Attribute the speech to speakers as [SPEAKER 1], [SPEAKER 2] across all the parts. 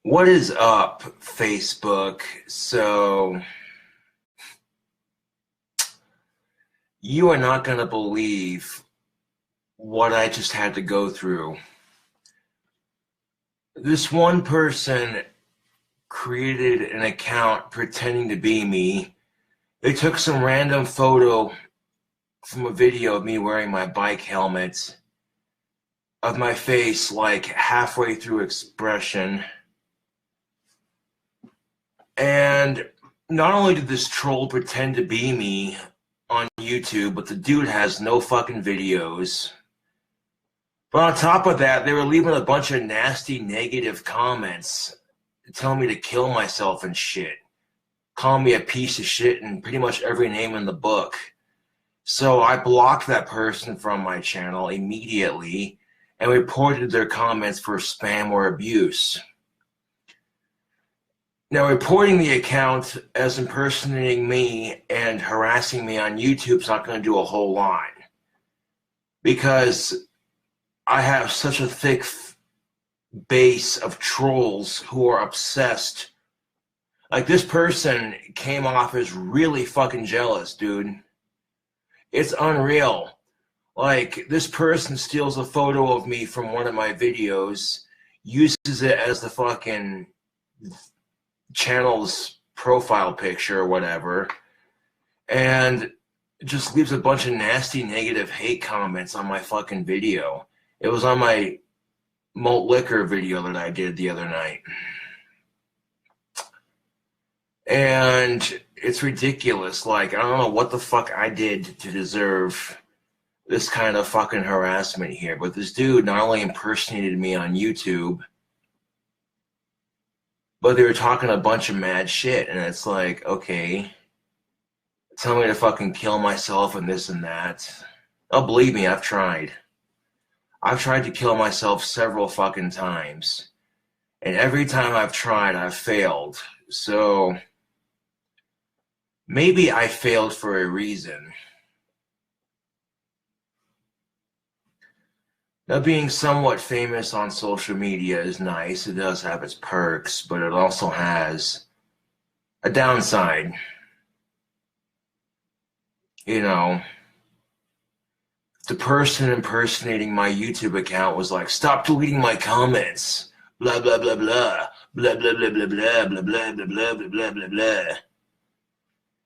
[SPEAKER 1] What is up, Facebook? So, you are not going to believe what I just had to go through. This one person created an account pretending to be me. They took some random photo from a video of me wearing my bike helmet, of my face like halfway through expression. And not only did this troll pretend to be me on YouTube, but the dude has no fucking videos. But on top of that, they were leaving a bunch of nasty negative comments telling me to kill myself and shit. Calling me a piece of shit and pretty much every name in the book. So I blocked that person from my channel immediately and reported their comments for spam or abuse. Now, reporting the account as impersonating me and harassing me on YouTube is not going to do a whole lot, because I have such a thick base of trolls who are obsessed. Like, this person came off as really fucking jealous, dude. It's unreal. Like, this person steals a photo of me from one of my videos, uses it as the fucking channel's profile picture or whatever, and just leaves a bunch of nasty negative hate comments on my fucking video. It was on my malt liquor video that I did the other night. And it's ridiculous. Like, I don't know what the fuck I did to deserve this kind of fucking harassment here, but this dude not only impersonated me on YouTube, but they were talking a bunch of mad shit, and it's like, okay, tell me to fucking kill myself and this and that. Oh, believe me, I've tried. I've tried to kill myself several fucking times. And every time I've tried, I've failed. So, maybe I failed for a reason. Now, being somewhat famous on social media is nice. It does have its perks, but it also has a downside. You know, the person impersonating my YouTube account was like, stop deleting my comments, blah, blah, blah, blah, blah, blah, blah, blah, blah, blah, blah, blah, blah, blah, blah, blah, blah.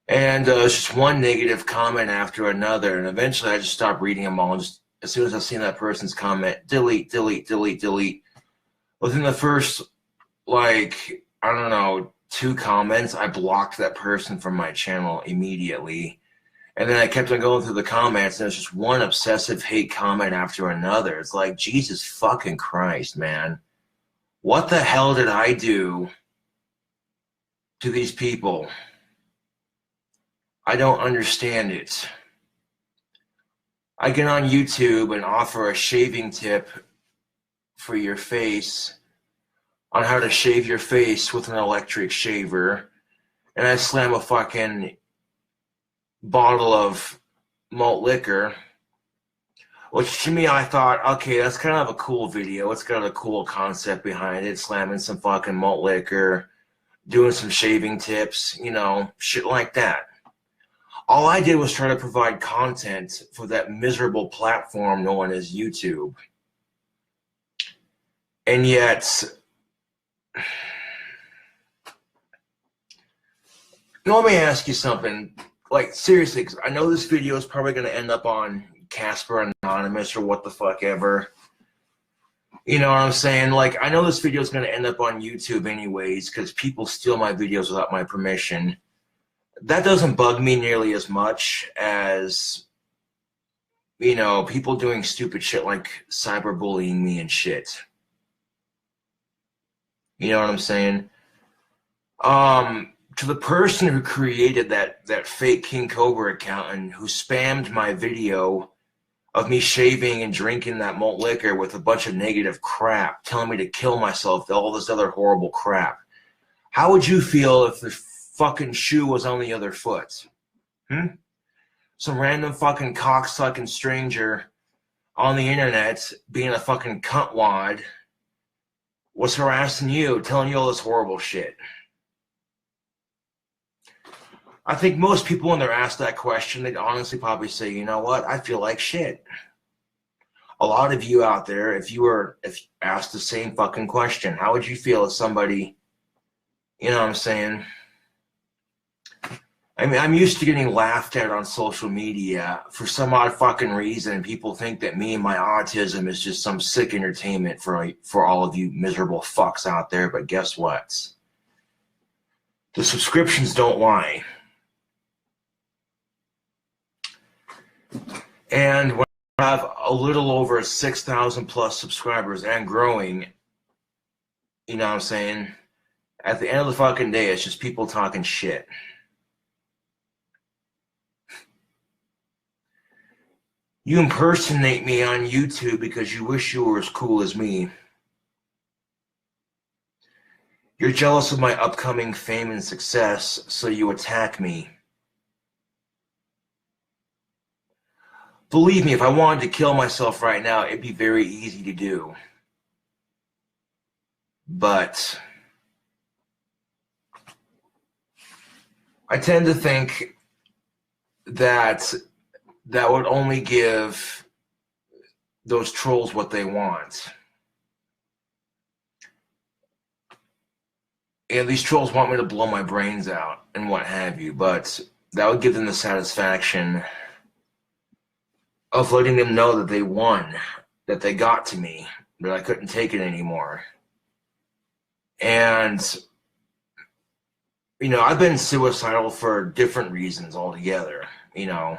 [SPEAKER 1] And it's just one negative comment after another, and eventually I just stopped reading them all. Just as soon as I seen that person's comment, delete, delete, delete, delete. Within the first, like, I don't know, 2 comments, I blocked that person from my channel immediately. And then I kept on going through the comments, and it's just one obsessive hate comment after another. It's like, Jesus fucking Christ, man. What the hell did I do to these people? I don't understand it. I get on YouTube and offer a shaving tip for your face on how to shave your face with an electric shaver, and I slam a fucking bottle of malt liquor, which to me, I thought, okay, that's kind of a cool video. It's got a cool concept behind it, slamming some fucking malt liquor, doing some shaving tips, you know, shit like that. All I did was try to provide content for that miserable platform known as YouTube. And yet, let me ask you something. Like, seriously, 'cause I know this video is probably going to end up on Casper Anonymous or what the fuck ever. You know what I'm saying? Like, I know this video is going to end up on YouTube anyways, because people steal my videos without my permission. That doesn't bug me nearly as much as, you know, people doing stupid shit like cyberbullying me and shit. You know what I'm saying? To the person who created that fake King Cobra account and who spammed my video of me shaving and drinking that malt liquor with a bunch of negative crap, telling me to kill myself, all this other horrible crap. How would you feel if the fucking shoe was on the other foot? Some random fucking cocksucking stranger on the internet being a fucking cuntwad What's harassing you? Telling you all this horrible shit. I think most people, when they're asked that question, they'd honestly probably say, you know what? I feel like shit. A lot of you out there, if asked the same fucking question, how would you feel if somebody, you know what I'm saying? I mean, I'm used to getting laughed at on social media for some odd fucking reason. People think that me and my autism is just some sick entertainment for all of you miserable fucks out there. But guess what? The subscriptions don't lie. And when I have a little over 6,000 plus subscribers and growing, you know what I'm saying? At the end of the fucking day, it's just people talking shit. You impersonate me on YouTube because you wish you were as cool as me. You're jealous of my upcoming fame and success, so you attack me. Believe me, if I wanted to kill myself right now, it'd be very easy to do. But I tend to think that that would only give those trolls what they want. And these trolls want me to blow my brains out and what have you, but that would give them the satisfaction of letting them know that they won, that they got to me, that I couldn't take it anymore. And, you know, I've been suicidal for different reasons altogether, you know.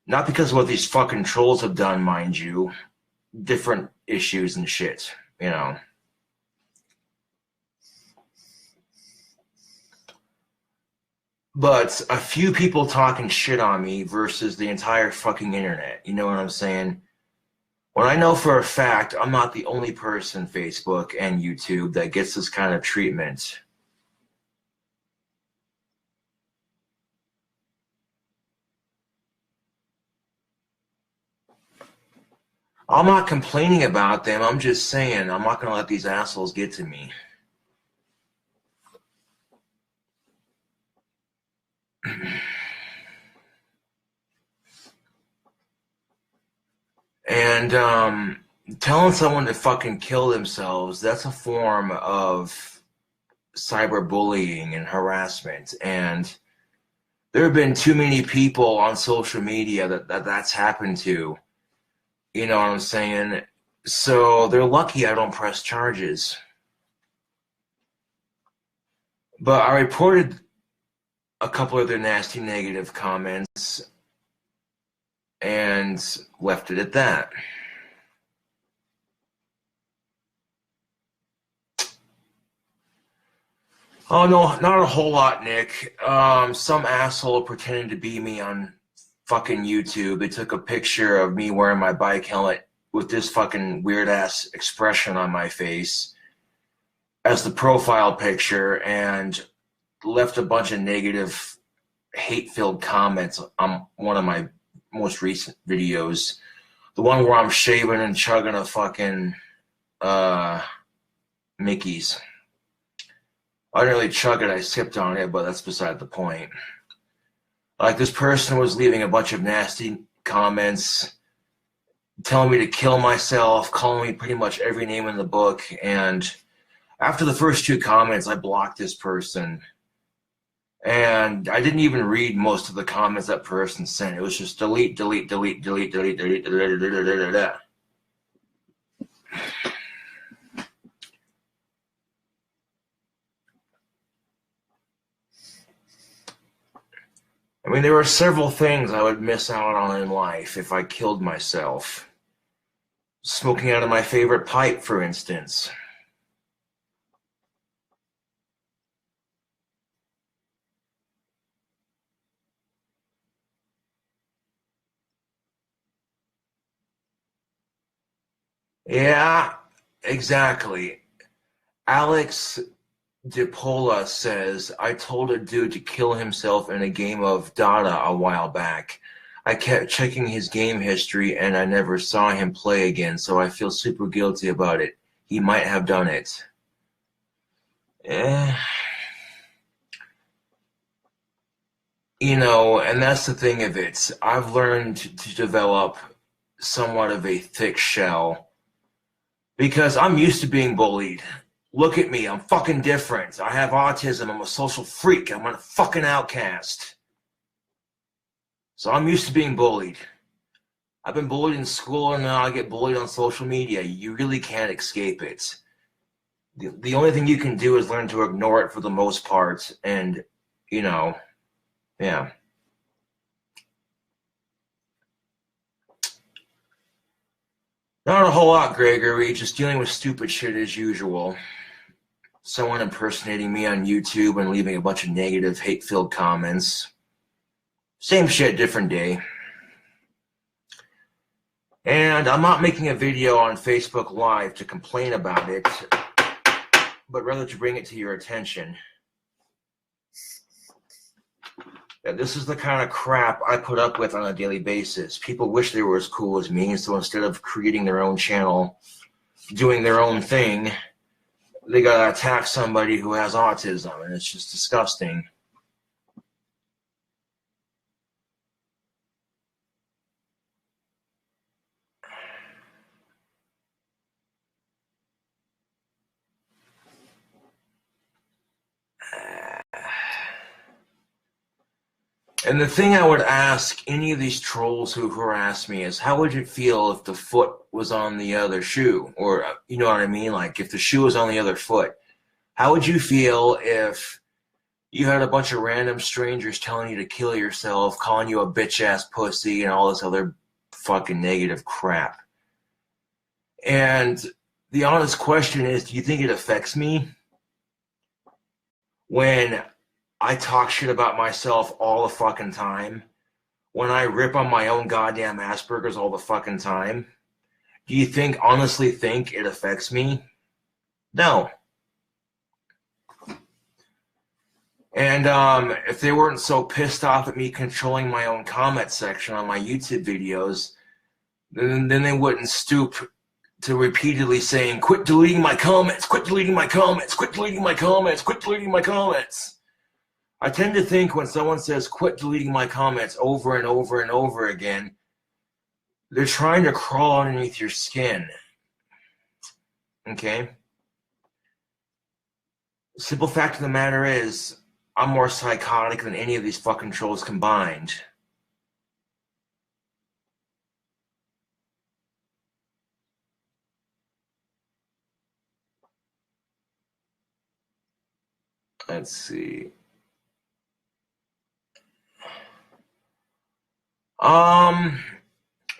[SPEAKER 1] Not because of what these fucking trolls have done, mind you. Different issues and shit, you know. But a few people talking shit on me versus the entire fucking internet, you know what I'm saying? When I know for a fact I'm not the only person, Facebook and YouTube, that gets this kind of treatment. I'm not complaining about them. I'm just saying I'm not going to let these assholes get to me. And telling someone to fucking kill themselves, that's a form of cyberbullying and harassment. And there have been too many people on social media that's happened to. You know what I'm saying? So they're lucky I don't press charges. But I reported a couple of their nasty negative comments and left it at that. Oh, no, not a whole lot, Nick. Some asshole pretending to be me on fucking YouTube. They took a picture of me wearing my bike helmet with this fucking weird-ass expression on my face as the profile picture and left a bunch of negative, hate-filled comments on one of my most recent videos. The one where I'm shaving and chugging a fucking Mickey's. I didn't really chug it, I sipped on it, but that's beside the point. Like, this person was leaving a bunch of nasty comments, telling me to kill myself, calling me pretty much every name in the book, and after the first two comments, I blocked this person. And I didn't even read most of the comments that person sent. It was just delete, delete, delete, delete, delete, delete, delete, delete, delete, delete. I mean, there are several things I would miss out on in life if I killed myself. Smoking out of my favorite pipe, for instance. Yeah, exactly. Alex DePola says, I told a dude to kill himself in a game of Dota a while back. I kept checking his game history and I never saw him play again, so I feel super guilty about it. he might have done it. You know, and that's the thing of it. I've learned to develop somewhat of a thick shell because I'm used to being bullied. Look at me, I'm fucking different. I have autism, I'm a social freak, I'm a fucking outcast. So I'm used to being bullied. I've been bullied in school and now I get bullied on social media. You really can't escape it. The only thing you can do is learn to ignore it for the most part, and, you know, yeah. Not a whole lot, Gregory, just dealing with stupid shit as usual. Someone impersonating me on YouTube and leaving a bunch of negative, hate-filled comments. Same shit, different day. And I'm not making a video on Facebook Live to complain about it, but rather to bring it to your attention. That this is the kind of crap I put up with on a daily basis. People wish they were as cool as me, so instead of creating their own channel, doing their own thing, they gotta attack somebody who has autism, and it's just disgusting. And the thing I would ask any of these trolls who harass me is, how would you feel if the foot was on the other shoe? Or, you know what I mean? Like, if the shoe was on the other foot, how would you feel if you had a bunch of random strangers telling you to kill yourself, calling you a bitch-ass pussy, and all this other fucking negative crap? And the honest question is, do you think it affects me when I talk shit about myself all the fucking time? When I rip on my own goddamn Asperger's all the fucking time? Do you honestly think it affects me? No. And if they weren't so pissed off at me controlling my own comment section on my YouTube videos, then they wouldn't stoop to repeatedly saying, quit deleting my comments, quit deleting my comments, quit deleting my comments, quit deleting my comments. I tend to think when someone says quit deleting my comments over and over and over again, they're trying to crawl underneath your skin. Okay? Simple fact of the matter is, I'm more psychotic than any of these fucking trolls combined. Let's see.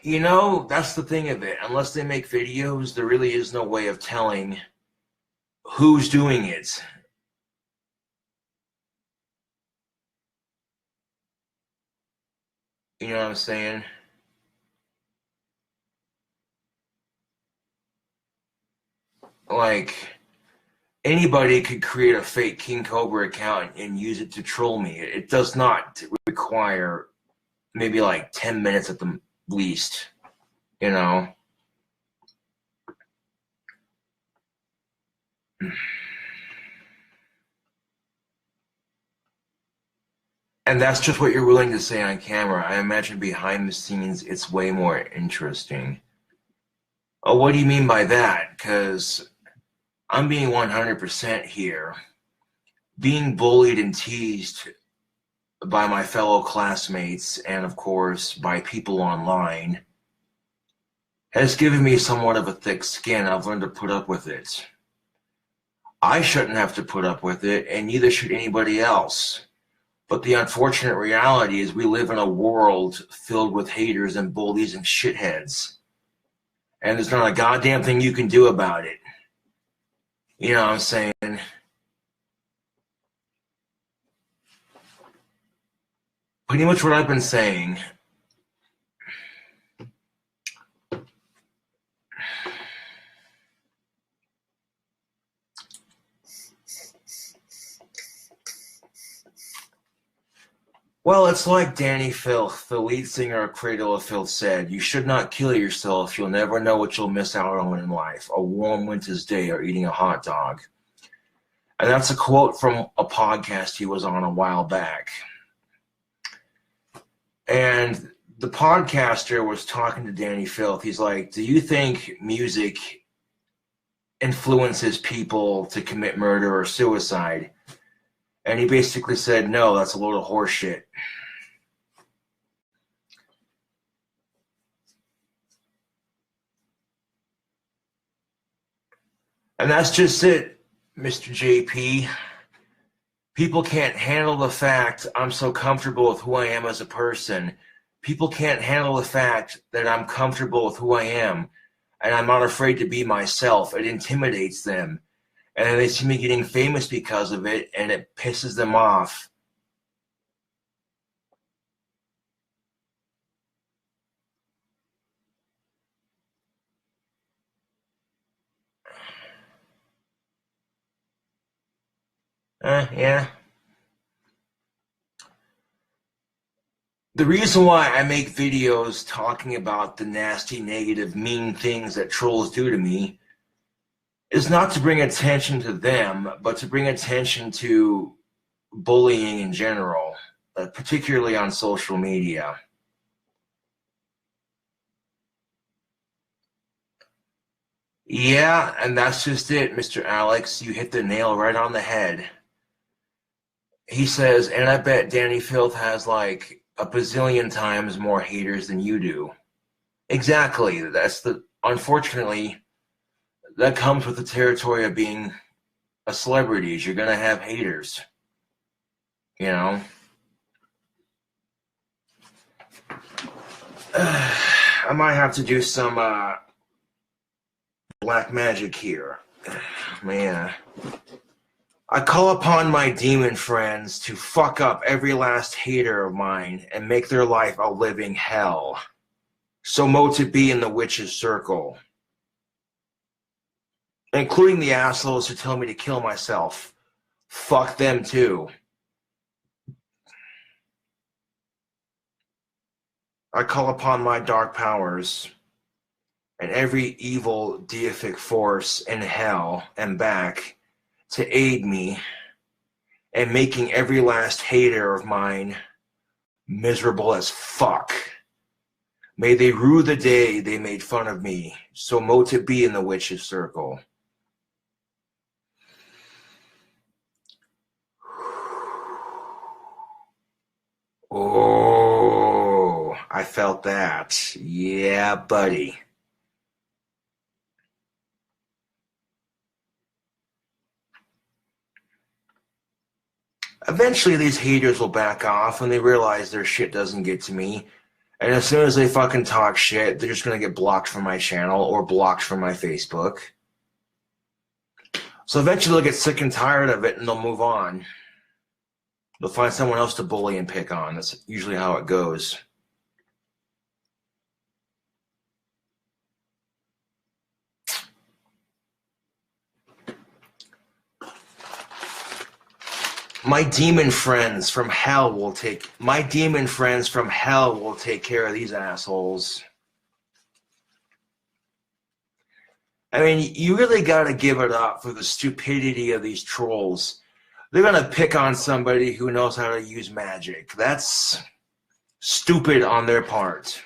[SPEAKER 1] You know, that's the thing of it. Unless they make videos, there really is no way of telling who's doing it. You know what I'm saying? Like, anybody could create a fake King Cobra account and use it to troll me. It does not require maybe like 10 minutes at the least, you know? And that's just what you're willing to say on camera. I imagine behind the scenes, it's way more interesting. Oh, what do you mean by that? Because I'm being 100% here. Being bullied and teased by my fellow classmates and, of course, by people online has given me somewhat of a thick skin. I've learned to put up with it. I shouldn't have to put up with it, and neither should anybody else. But the unfortunate reality is we live in a world filled with haters and bullies and shitheads. And there's not a goddamn thing you can do about it. You know what I'm saying? Pretty much what I've been saying. Well, it's like Danny Filth, the lead singer of Cradle of Filth, said, "You should not kill yourself. You'll never know what you'll miss out on in life. A warm winter's day or eating a hot dog." And that's a quote from a podcast he was on a while back. And the podcaster was talking to Danny Filth. He's like, "Do you think music influences people to commit murder or suicide?" And he basically said, "No, that's a load of horseshit." And that's just it, Mr. JP. People can't handle the fact I'm so comfortable with who I am as a person. People can't handle the fact that I'm comfortable with who I am and I'm not afraid to be myself. It intimidates them. And they see me getting famous because of it, and it pisses them off. Yeah. The reason why I make videos talking about the nasty, negative, mean things that trolls do to me is not to bring attention to them, but to bring attention to bullying in general, particularly on social media. Yeah, and that's just it, Mr. Alex. You hit the nail right on the head. He says, and I bet Danny Filth has like a bazillion times more haters than you do. Exactly. Unfortunately, that comes with the territory of being a celebrity. You're going to have haters. You know? I might have to do some black magic here. Man. I call upon my demon friends to fuck up every last hater of mine and make their life a living hell. So mote it be in the witch's circle. Including the assholes who tell me to kill myself. Fuck them too. I call upon my dark powers and every evil deific force in hell and back to aid me in making every last hater of mine miserable as fuck. May they rue the day they made fun of me, so mote it be in the witch's circle. Oh, I felt that. Yeah, buddy. Eventually, these haters will back off when they realize their shit doesn't get to me. And as soon as they fucking talk shit, they're just going to get blocked from my channel or blocked from my Facebook. So eventually they'll get sick and tired of it and they'll move on. They'll find someone else to bully and pick on. That's usually how it goes. My demon friends from hell will take care of these assholes. I mean, you really got to give it up for the stupidity of these trolls. They're going to pick on somebody who knows how to use magic. That's stupid on their part.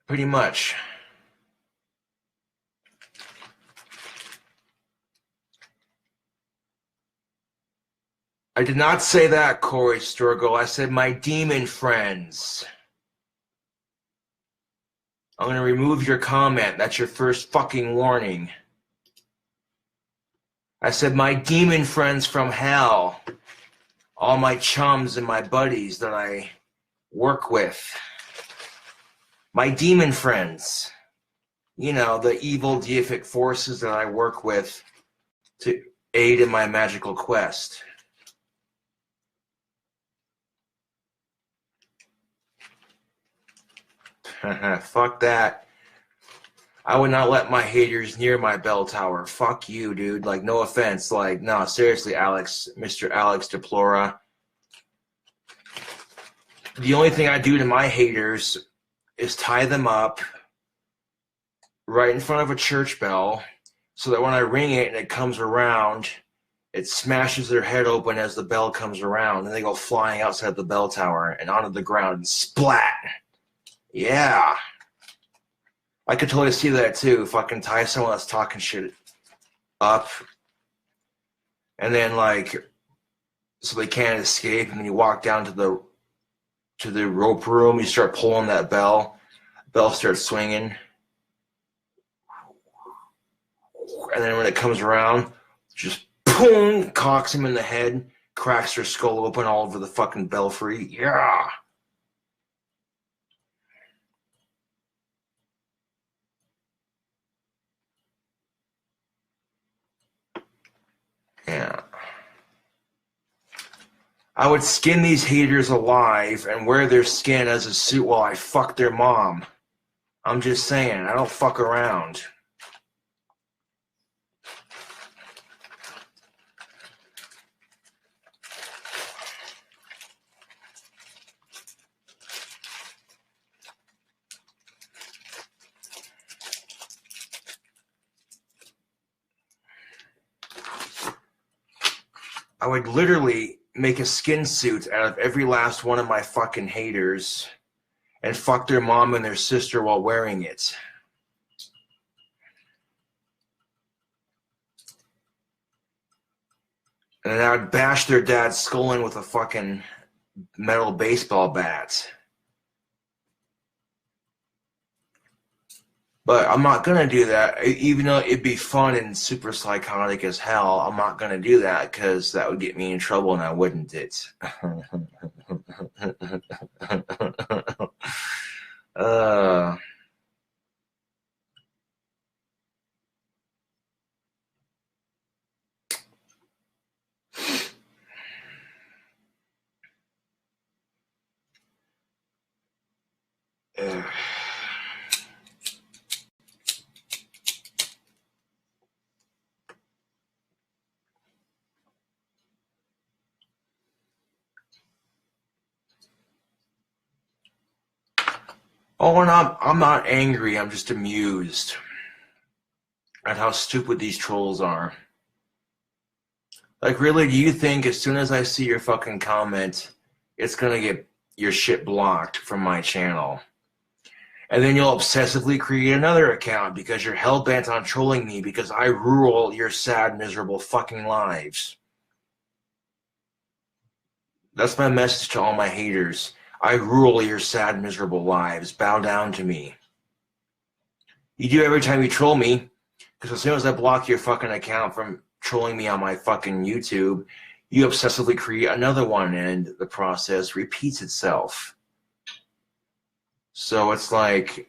[SPEAKER 1] Pretty much. I did not say that, Corey Sturgill. I said my demon friends. I'm going to remove your comment. That's your first fucking warning. I said my demon friends from hell. All my chums and my buddies that I work with. My demon friends. You know, the evil deific forces that I work with to aid in my magical quest. Fuck that. I would not let my haters near my bell tower. Fuck you, dude. Like, no offense. Like, no, seriously, Alex, Mr. Alex Deplora. The only thing I do to my haters is tie them up right in front of a church bell so that when I ring it and it comes around, it smashes their head open as the bell comes around, and they go flying outside the bell tower and onto the ground and splat. Yeah. I could totally see that too. Fucking tie someone that's talking shit up, and then like, so they can't escape, and then you walk down to the rope room, you start pulling that bell starts swinging, and then when it comes around, just boom, cocks him in the head, cracks their skull open all over the fucking belfry. Yeah. Yeah. I would skin these haters alive and wear their skin as a suit while I fuck their mom. I'm just saying, I don't fuck around. I would literally make a skin suit out of every last one of my fucking haters and fuck their mom and their sister while wearing it. And then I would bash their dad's skull in with a fucking metal baseball bat. But I'm not going to do that, even though it'd be fun and super psychotic as hell. I'm not going to do that because that would get me in trouble, and I wouldn't it. Oh, and I'm not angry. I'm just amused at how stupid these trolls are. Like, really, do you think as soon as I see your fucking comment, it's gonna get your shit blocked from my channel? And then you'll obsessively create another account because you're hell-bent on trolling me because I rule your sad, miserable fucking lives. That's my message to all my haters. I rule your sad, miserable lives. Bow down to me. You do every time you troll me, because as soon as I block your fucking account from trolling me on my fucking YouTube, you obsessively create another one, and the process repeats itself. So it's like...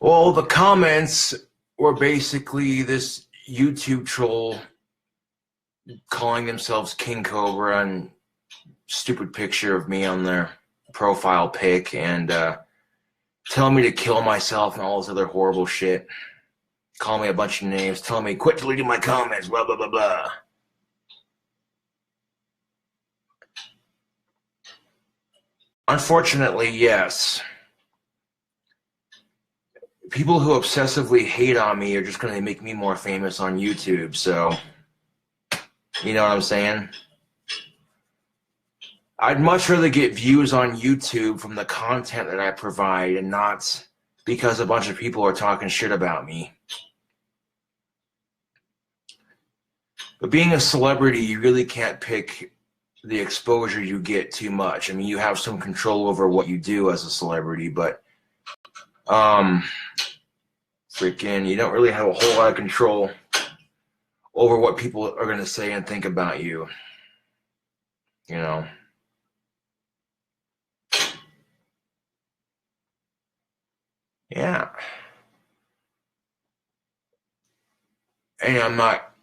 [SPEAKER 1] Well, the comments were basically this YouTube troll calling themselves King Cobra and stupid picture of me on their profile pic and telling me to kill myself and all this other horrible shit. Calling me a bunch of names, telling me, quit deleting my comments, blah, blah, blah, blah. Unfortunately, yes. People who obsessively hate on me are just going to make me more famous on YouTube, so you know what I'm saying? I'd much rather get views on YouTube from the content that I provide and not because a bunch of people are talking shit about me. But being a celebrity, you really can't pick the exposure you get too much. I mean, you have some control over what you do as a celebrity, but freaking, you don't really have a whole lot of control over what people are going to say and think about you. You know. Yeah. And I'm not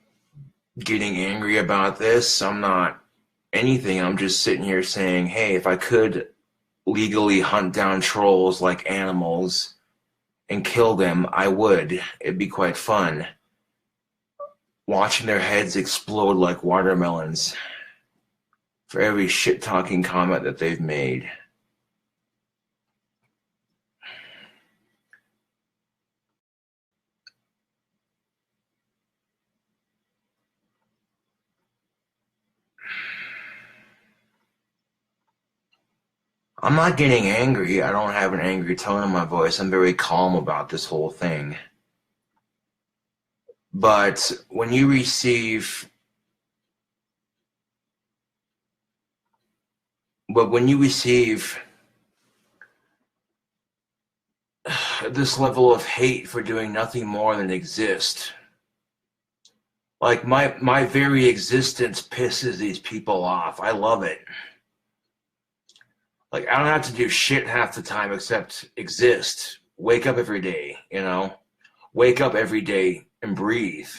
[SPEAKER 1] getting angry about this. I'm not anything. I'm just sitting here saying, hey, if I could legally hunt down trolls like animals and kill them, I would. It'd be quite fun. Watching their heads explode like watermelons for every shit-talking comment that they've made. I'm not getting angry. I don't have an angry tone in my voice. I'm very calm about this whole thing. But when you receive this level of hate for doing nothing more than exist, like my very existence pisses these people off. I love it. Like, I don't have to do shit half the time except exist. Wake up every day, you know? Wake up every day and breathe.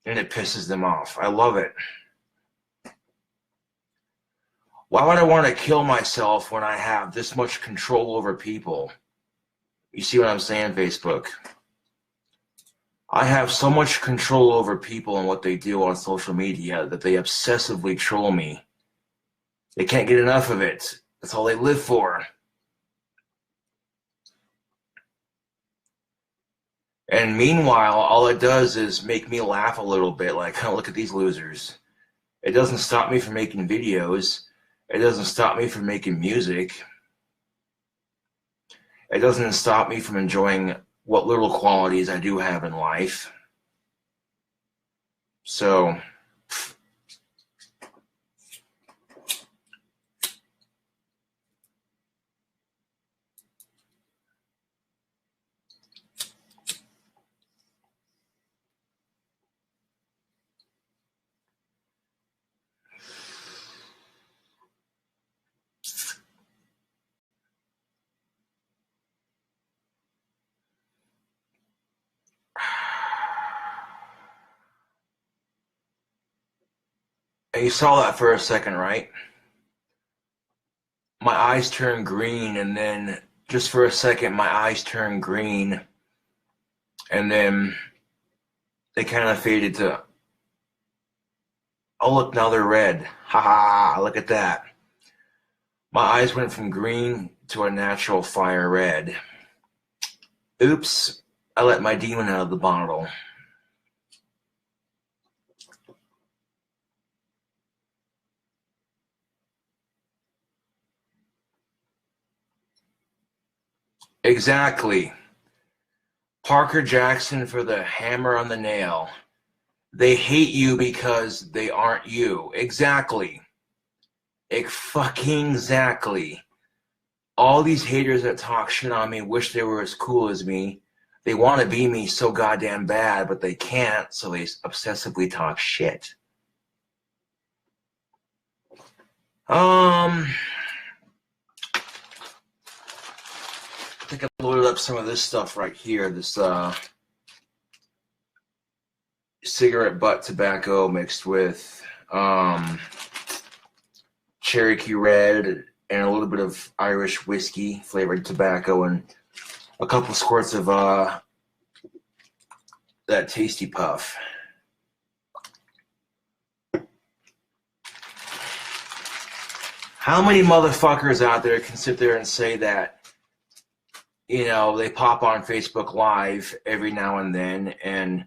[SPEAKER 1] And it pisses them off. I love it. Why would I want to kill myself when I have this much control over people? You see what I'm saying, Facebook? I have so much control over people and what they do on social media that they obsessively troll me. They can't get enough of it. That's all they live for. And meanwhile, all it does is make me laugh a little bit, like, oh, look at these losers. It doesn't stop me from making videos. It doesn't stop me from making music. It doesn't stop me from enjoying what little qualities I do have in life. So, and you saw that for a second, right? My eyes turned green, and then just for a second, my eyes turned green, and then they kind of faded to, oh, look, now they're red. Ha ha, look at that. My eyes went from green to a natural fire red. Oops, I let my demon out of the bottle. Exactly. Parker Jackson for the hammer on the nail. They hate you because they aren't you. Exactly. Fucking exactly. All these haters that talk shit on me wish they were as cool as me. They want to be me so goddamn bad, but they can't, so they obsessively talk shit. I think I loaded up some of this stuff right here. This cigarette butt tobacco mixed with Cherokee Red and a little bit of Irish whiskey flavored tobacco and a couple squirts of that Tasty Puff. How many motherfuckers out there can sit there and say that, you know, they pop on Facebook Live every now and then and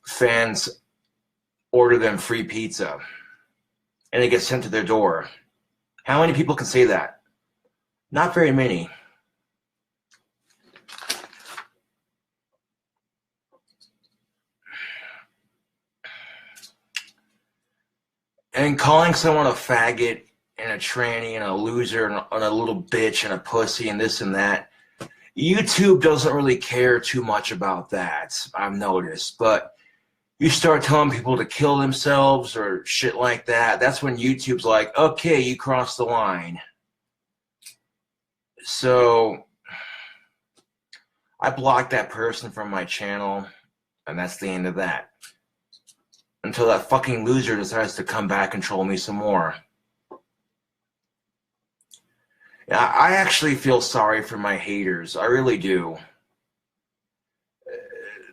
[SPEAKER 1] fans order them free pizza and it gets sent to their door? How many people can say that? Not very many. And calling someone a faggot and a tranny and a loser and a little bitch and a pussy and this and that YouTube doesn't really care too much about that, I've noticed. But you start telling people to kill themselves or shit like that, that's when YouTube's like, okay, you crossed the line. So I blocked that person from my channel, and that's the end of that. Until that fucking loser decides to come back and troll me some more. I actually feel sorry for my haters. I really do.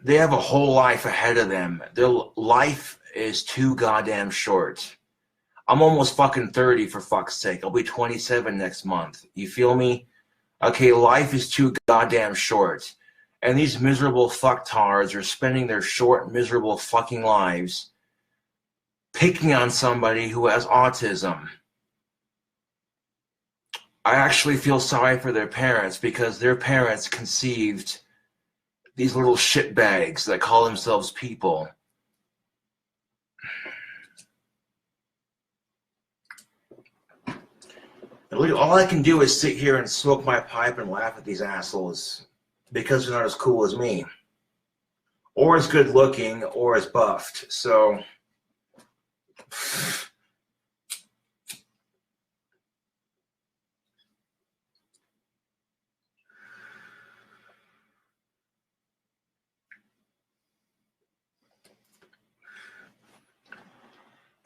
[SPEAKER 1] They have a whole life ahead of them. Their life is too goddamn short. I'm almost fucking 30, for fuck's sake. I'll be 27 next month. You feel me? Okay, life is too goddamn short. And these miserable fucktards are spending their short, miserable fucking lives picking on somebody who has autism. I actually feel sorry for their parents, because their parents conceived these little shitbags that call themselves people. All I can do is sit here and smoke my pipe and laugh at these assholes because they're not as cool as me, or as good looking, or as buffed. So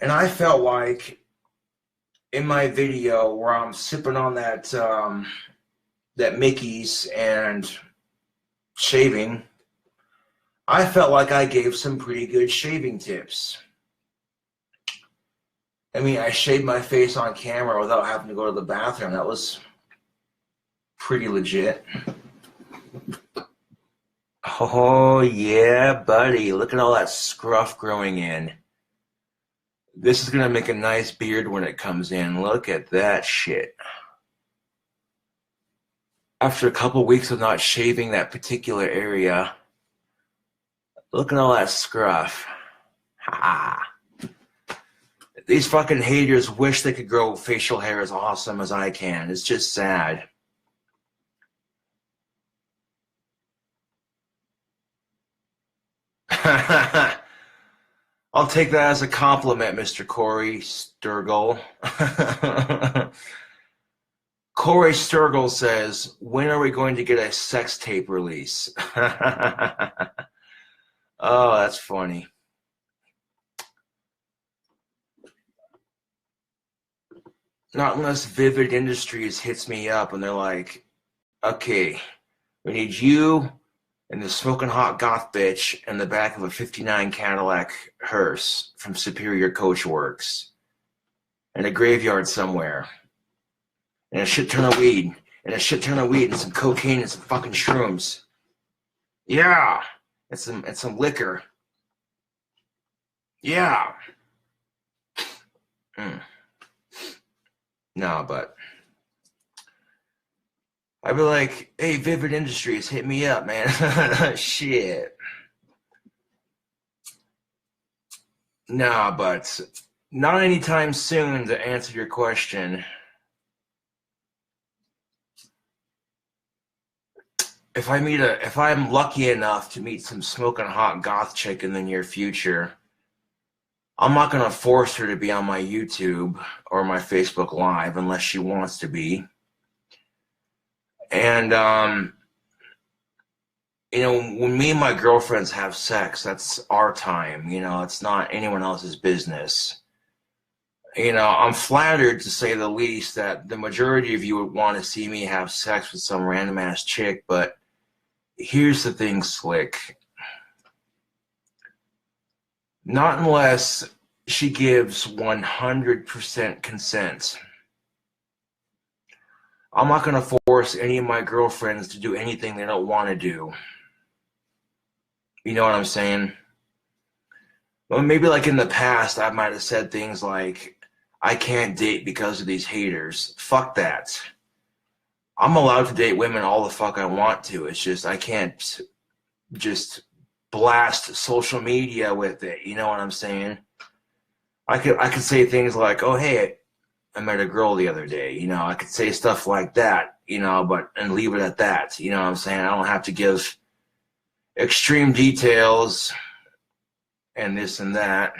[SPEAKER 1] and I felt like in my video where I'm sipping on that that Mickey's and shaving, I felt like I gave some pretty good shaving tips. I mean, I shaved my face on camera without having to go to the bathroom. That was pretty legit. Oh yeah, buddy. Look at all that scruff growing in. This is going to make a nice beard when it comes in. Look at that shit. After a couple weeks of not shaving that particular area, look at all that scruff. Ha! These fucking haters wish they could grow facial hair as awesome as I can. It's just sad. I'll take that as a compliment, Mr. Corey Sturgill. Corey Sturgill says, when are we going to get a sex tape release? Oh, that's funny. Not unless Vivid Industries hits me up and they're like, okay, we need you and the smoking hot goth bitch in the back of a 59 Cadillac hearse from Superior Coach Works in a graveyard somewhere, and a shit ton of weed, and some cocaine and some fucking shrooms. Yeah, and some liquor. Yeah. No, but I'd be like, hey, Vivid Industries, hit me up, man. Shit. Nah, but not anytime soon, to answer your question. If I'm lucky enough to meet some smoking hot goth chick in the near future, I'm not going to force her to be on my YouTube or my Facebook Live unless she wants to be. And, you know, when me and my girlfriends have sex, that's our time. You know, it's not anyone else's business. You know, I'm flattered, to say the least, that the majority of you would want to see me have sex with some random ass chick, but here's the thing, Slick. Not unless she gives 100% consent. I'm not going to force any of my girlfriends to do anything they don't want to do. You know what I'm saying? Well, maybe like in the past, I might have said things like, I can't date because of these haters. Fuck that. I'm allowed to date women all the fuck I want to. It's just I can't just blast social media with it. You know what I'm saying? I could say things like, oh, hey, I met a girl the other day. You know, I could say stuff like that. you know, and leave it at that. You know what I'm saying? I don't have to give extreme details and this and that.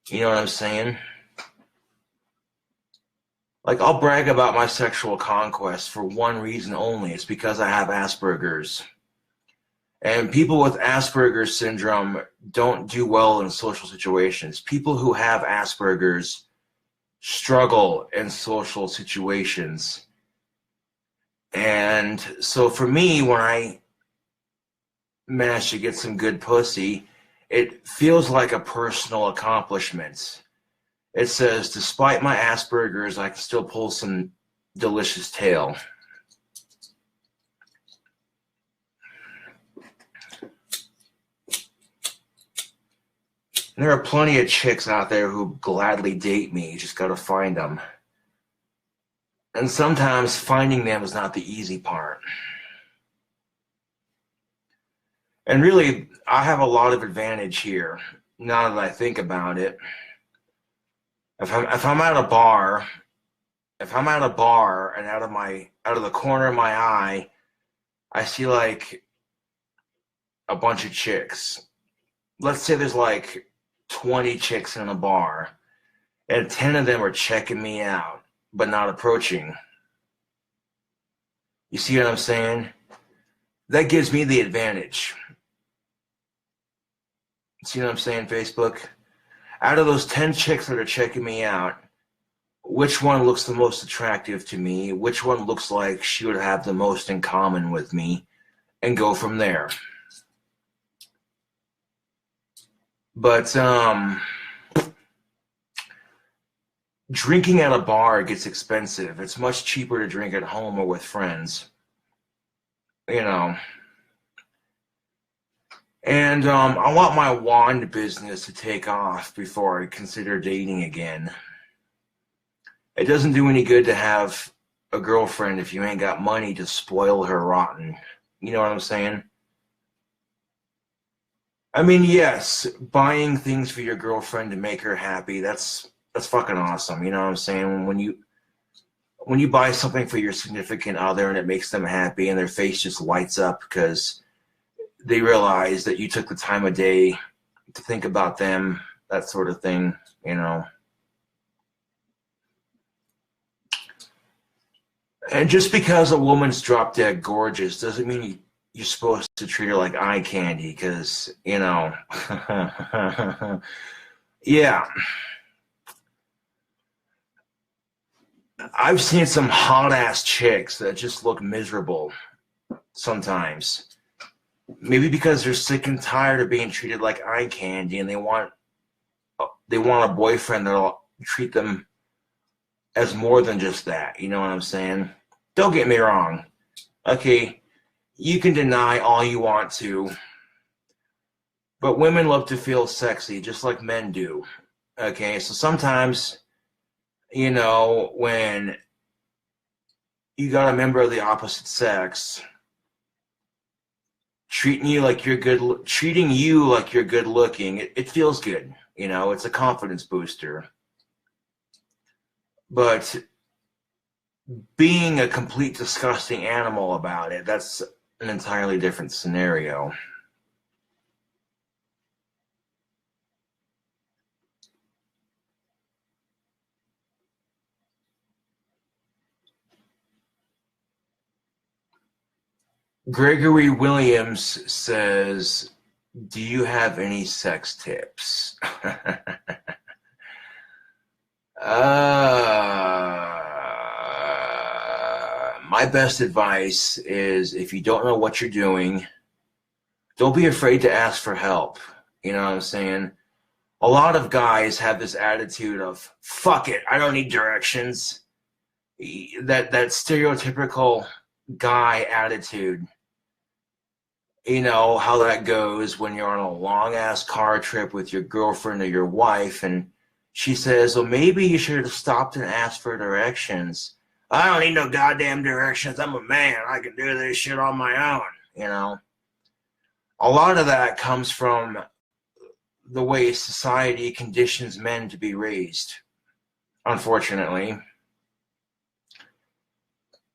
[SPEAKER 1] You know what I'm saying? Like, I'll brag about my sexual conquest for one reason only. It's because I have Asperger's. And people with Asperger's syndrome don't do well in social situations. People who have Asperger's struggle in social situations. And so for me, when I manage to get some good pussy, it feels like a personal accomplishment. It says, despite my Asperger's, I can still pull some delicious tail. There are plenty of chicks out there who gladly date me. You just got to find them. And sometimes finding them is not the easy part. And really, I have a lot of advantage here, now that I think about it. If I'm at a bar, and out of the corner of my eye, I see like a bunch of chicks. Let's say there's like 20 chicks in a bar, and 10 of them are checking me out, but not approaching. You see what I'm saying? That gives me the advantage. See what I'm saying, Facebook? Out of those 10 chicks that are checking me out, which one looks the most attractive to me? Which one looks like she would have the most in common with me? And go from there. But drinking at a bar gets expensive. It's much cheaper to drink at home or with friends. You know. And I want my wand business to take off before I consider dating again. It doesn't do any good to have a girlfriend if you ain't got money to spoil her rotten. You know what I'm saying? I mean, yes, buying things for your girlfriend to make her happy, that's fucking awesome. You know what I'm saying? When you buy something for your significant other and it makes them happy and their face just lights up because they realize that you took the time of day to think about them, that sort of thing, you know. And just because a woman's drop dead gorgeous doesn't mean you're supposed to treat her like eye candy, because, you know, yeah. I've seen some hot-ass chicks that just look miserable sometimes. Maybe because they're sick and tired of being treated like eye candy, and they want a boyfriend that'll treat them as more than just that. You know what I'm saying? Don't get me wrong. Okay, you can deny all you want to, but women love to feel sexy just like men do. Okay, so sometimes, you know, when you got a member of the opposite sex treating you like you're good looking, it feels good. You know, it's a confidence booster. But being a complete disgusting animal about it, that's an entirely different scenario. Gregory Williams says, do you have any sex tips? My best advice is, if you don't know what you're doing, don't be afraid to ask for help. You know what I'm saying? A lot of guys have this attitude of, fuck it, I don't need directions. That stereotypical guy attitude. You know how that goes when you're on a long-ass car trip with your girlfriend or your wife, and she says, well, maybe you should have stopped and asked for directions. I don't need no goddamn directions. I'm a man. I can do this shit on my own, you know. A lot of that comes from the way society conditions men to be raised, unfortunately.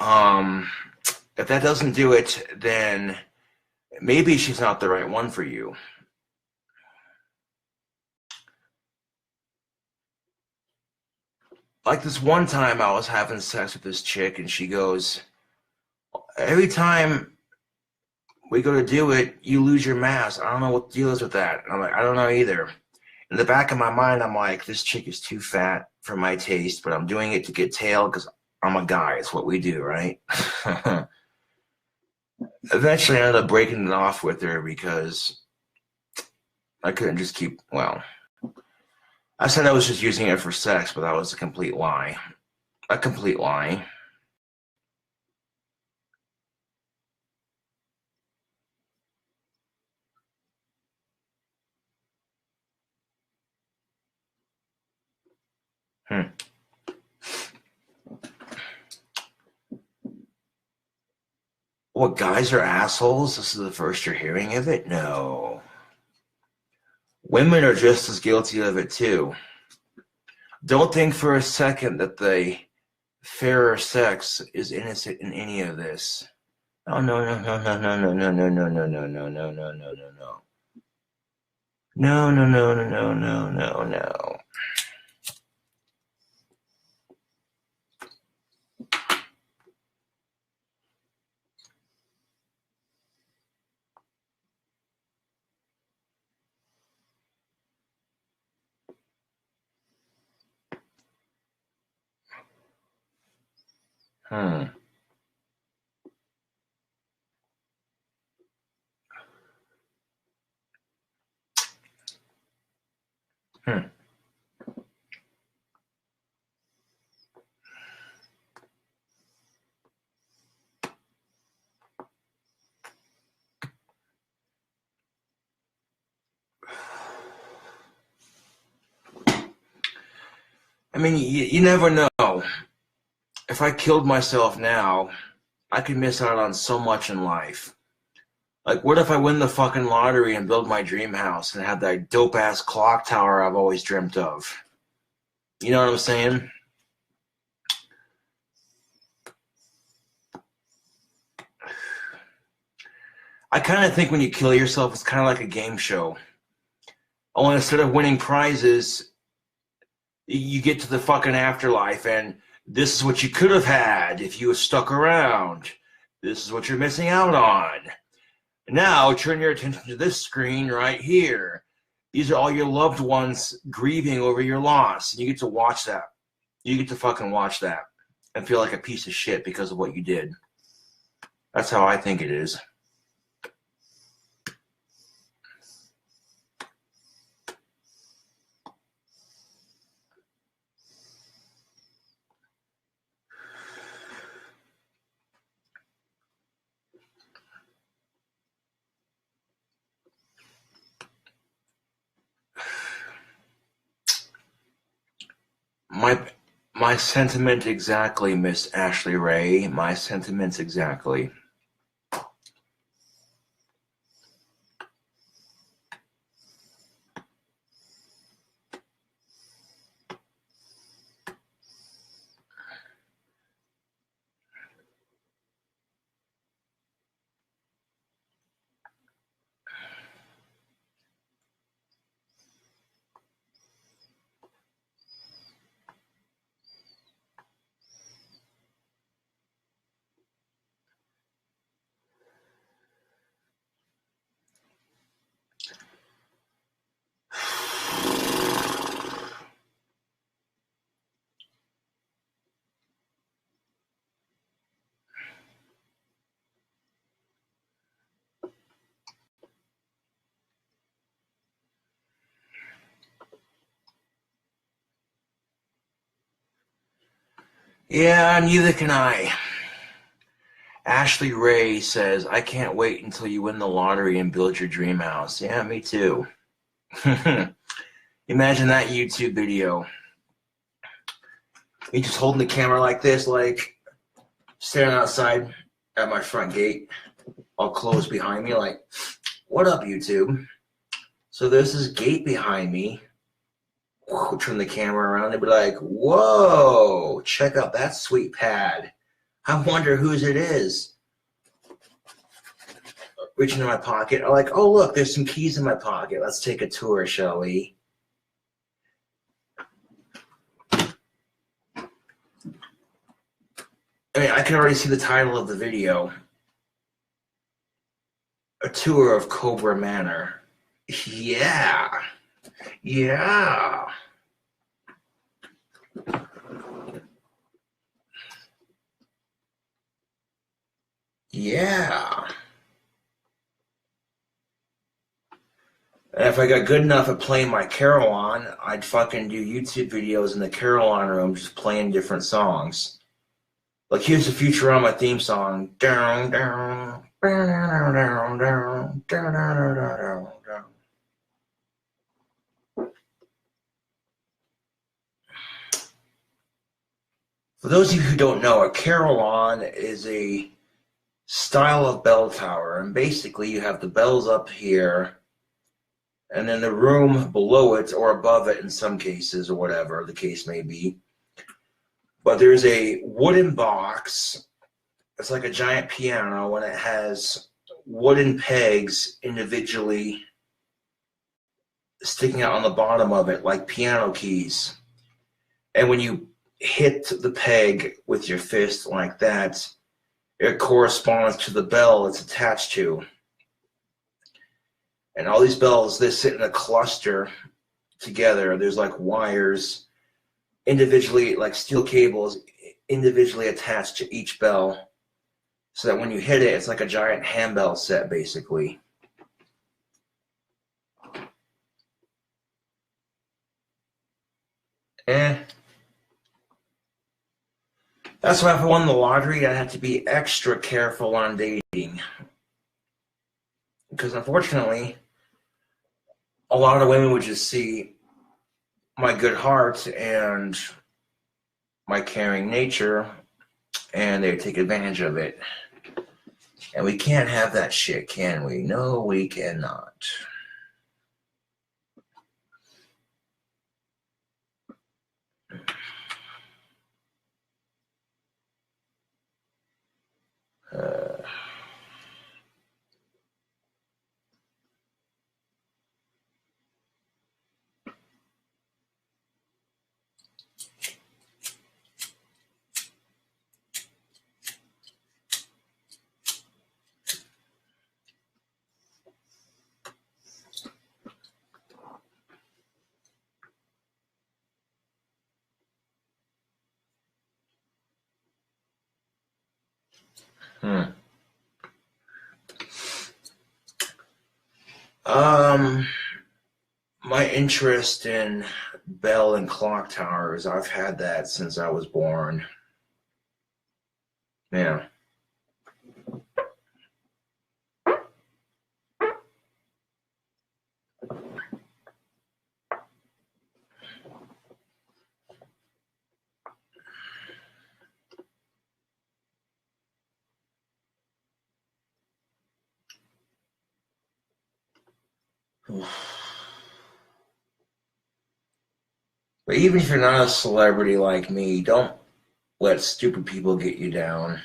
[SPEAKER 1] If that doesn't do it, then maybe she's not the right one for you. Like this one time I was having sex with this chick and she goes, every time we go to do it, you lose your mask. I don't know what the deal is with that. And I'm like, I don't know either. In the back of my mind, I'm like, this chick is too fat for my taste, but I'm doing it to get tail because I'm a guy. It's what we do, right? Eventually, I ended up breaking it off with her because I couldn't just keep, well, I said I was just using it for sex, but that was a complete lie. A complete lie. What, guys are assholes? This is the first you're hearing of it? No. Women are just as guilty of it, too. Don't think for a second that the fairer sex is innocent in any of this. Oh, no, no, no, no, no, no, no, no, no, no, no, no, no, no, no, no, no. No, no, no, no, no, no, no, no. Hmm. I mean, you never know. If I killed myself now, I could miss out on so much in life. Like, what if I win the fucking lottery and build my dream house and have that dope-ass clock tower I've always dreamt of? You know what I'm saying? I kind of think when you kill yourself, it's kind of like a game show. Only instead of winning prizes, you get to the fucking afterlife, and this is what you could have had if you had stuck around. This is what you're missing out on. Now, turn your attention to this screen right here. These are all your loved ones grieving over your loss. And you get to watch that. You get to fucking watch that and feel like a piece of shit because of what you did. That's how I think it is. My sentiment exactly, Miss Ashley Ray. My sentiments exactly. Yeah, neither can I. Ashley Ray says, I can't wait until you win the lottery and build your dream house. Yeah, me too. Imagine that YouTube video. Me just holding the camera like this, like staring outside at my front gate, all closed behind me, like, what up, YouTube? So there's this gate behind me. Turn the camera around and be like, whoa, check out that sweet pad. I wonder whose it is. Reaching in my pocket. I'm like, oh, look, there's some keys in my pocket. Let's take a tour, shall we? I mean, I can already see the title of the video. A tour of Cobra Manor. Yeah. Yeah. Yeah. And if I got good enough at playing my carillon, I'd fucking do YouTube videos in the carillon room just playing different songs. Like, here's the Futurama theme song. Down, down, down, down, down, down, down, down, down, down. For those of you who don't know, a carillon is a style of bell tower, and basically you have the bells up here, and then the room below it or above it in some cases, or whatever the case may be. But there's a wooden box. It's like a giant piano, and it has wooden pegs individually sticking out on the bottom of it like piano keys. And when you hit the peg with your fist like that, it corresponds to the bell it's attached to. And all these bells, they sit in a cluster together. There's like wires individually, like steel cables, individually attached to each bell, so that when you hit it, it's like a giant handbell set, basically. That's why if I won the lottery, I'd have to be extra careful on dating. Because unfortunately, a lot of women would just see my good heart and my caring nature, and they take advantage of it. And we can't have that shit, can we? No, we cannot. My interest in bell and clock towers, I've had that since I was born. Yeah. But even if you're not a celebrity like me, don't let stupid people get you down.